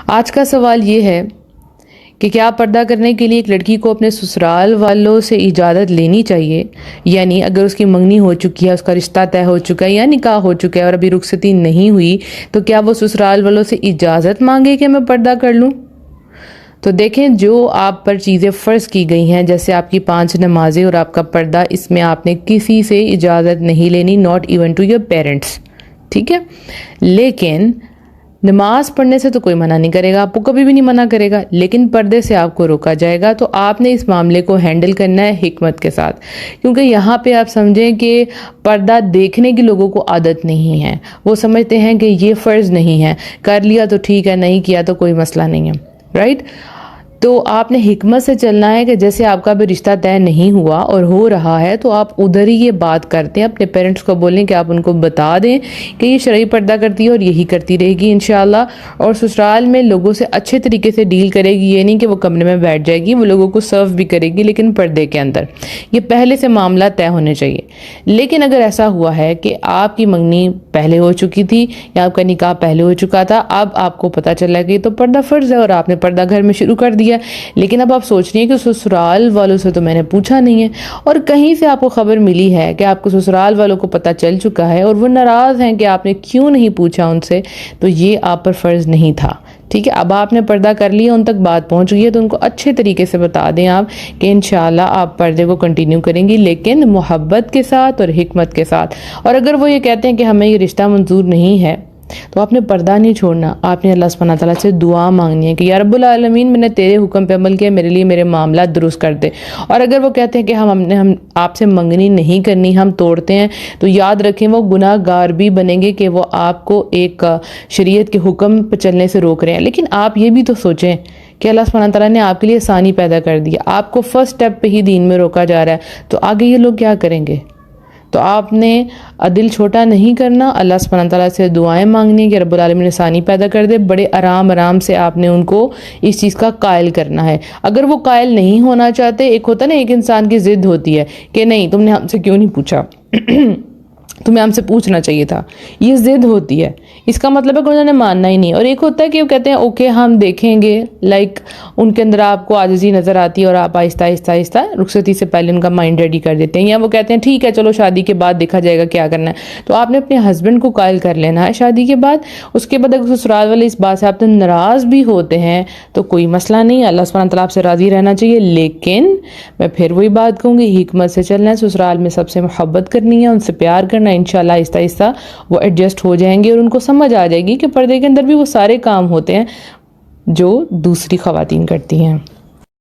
आज का सवाल ये है कि क्या पर्दा करने के लिए एक लड़की को अपने ससुराल वालों से इजाज़त लेनी चाहिए, यानी अगर उसकी मंगनी हो चुकी है, उसका रिश्ता तय हो चुका है या निकाह हो चुका है और अभी रुखसती नहीं हुई, तो क्या वो ससुराल वालों से इजाज़त मांगे कि मैं पर्दा कर लूँ। तो देखें, जो आप पर चीज़ें फ़र्ज़ की गई हैं, जैसे आपकी 5 नमाज़ें और आपका पर्दा, इसमें आपने किसी से इजाज़त नहीं लेनी, not even to your parents, ठीक है। लेकिन नमाज पढ़ने से तो कोई मना नहीं करेगा, आपको कभी भी नहीं मना करेगा, लेकिन पर्दे से आपको रोका जाएगा। तो आपने इस मामले को हैंडल करना है हिकमत के साथ, क्योंकि यहाँ पे आप समझें कि पर्दा देखने की लोगों को आदत नहीं है। वो समझते हैं कि ये फ़र्ज़ नहीं है, कर लिया तो ठीक है, नहीं किया तो कोई मसला नहीं है, राइट। तो आपने हिकमत से चलना है कि जैसे आपका भी रिश्ता तय नहीं हुआ और हो रहा है, तो आप उधर ही ये बात करते हैं, अपने पेरेंट्स को बोलें कि आप उनको बता दें कि ये शरई पर्दा करती है और यही करती रहेगी इंशाल्लाह। और ससुराल में लोगों से अच्छे तरीके से डील करेगी, ये नहीं कि वो कमरे में बैठ जाएगी, वो लोगों को सर्व भी करेगी, लेकिन पर्दे के अंदर। ये पहले से मामला तय होने चाहिए। लेकिन अगर ऐसा हुआ है कि आपकी मंगनी पहले हो चुकी थी या आपका निकाह पहले हो चुका था, अब आपको पता चला कि तो पर्दा फ़र्ज़ है और आपने पर्दा घर में शुरू कर दिया, लेकिन अब आप सोच रही हैं कि ससुराल वालों से तो मैंने पूछा नहीं है, और कहीं से आपको खबर मिली है कि आपको ससुराल वालों को पता चल चुका है और वो नाराज़ हैं कि आपने क्यों नहीं पूछा उनसे, तो ये आप पर फ़र्ज़ नहीं था, ठीक है। अब आपने पर्दा कर लिया, उन तक बात पहुंच गई है, तो उनको अच्छे तरीके से बता दें आप कि इंशाल्लाह आप पर्दे को कंटिन्यू करेंगी, लेकिन मोहब्बत के साथ और हिकमत के साथ। और अगर वो ये कहते हैं कि हमें ये रिश्ता मंजूर नहीं है, तो आपने पर्दा नहीं छोड़ना, आपने अल्लाह सुब्हानहू तआला से दुआ मांगनी है कि या रब्बुल आलमीन, मैंने तेरे हुक्म पे अमल किया, मेरे लिए मेरे मामला दुरुस्त कर दे। और अगर वो कहते हैं कि हम आपसे मंगनी नहीं करनी, हम तोड़ते हैं, तो याद रखें वो गुनाहगार भी बनेंगे कि वो आपको एक शरीयत के हुक्म पर चलने से रोक रहे हैं। लेकिन आप ये भी तो सोचें कि अल्लाह सुब्हानहू तआला ने आपके लिए आसानी पैदा कर दिया, आपको फर्स्ट स्टेप पे ही दीन में रोका जा रहा है, तो आगे ये लोग क्या करेंगे। तो आपने दिल छोटा नहीं करना, अल्लाह सुब्हानहू तआला से दुआएं मांगनी है कि रब्बुल आलमीन आसानी पैदा कर दे। बड़े आराम से आपने उनको इस चीज़ का कायल करना है। अगर वो कायल नहीं होना चाहते, एक होता है ना, एक इंसान की ज़िद होती है कि नहीं तुमने हमसे क्यों नहीं पूछा तुम्हें हमसे पूछना चाहिए था, ये ज़िद होती है, इसका मतलब है कि उन्होंने मानना ही नहीं। और एक होता है कि वो कहते हैं ओके हम देखेंगे, लाइक उनके अंदर आपको आजिज़ी नज़र आती है और आप आहिस्ता आहिस्ता रुखसती से पहले उनका माइंड रेडी कर देते हैं, या वो कहते हैं ठीक है चलो शादी के बाद देखा जाएगा क्या करना है। तो आपने अपने हस्बैंड को कायल कर लेना है शादी के बाद। उसके बाद अगर ससुराल वाले इस बात से आपसे नाराज़ भी होते हैं तो कोई मसला नहीं, अल्लाह सुब्हानहू तआला आपसे राज़ी रहना चाहिए। लेकिन मैं फिर वही बात कहूँगी, हिकमत से चलना है, ससुराल में सबसे मोहब्बत करनी है, उनसे प्यार करना, इंशाल्लाह आहिस्ता आहिस्ता वो एडजस्ट हो जाएंगे और उनको समझ आ जाएगी कि पर्दे के अंदर भी वो सारे काम होते हैं जो दूसरी ख़वातीन करती हैं।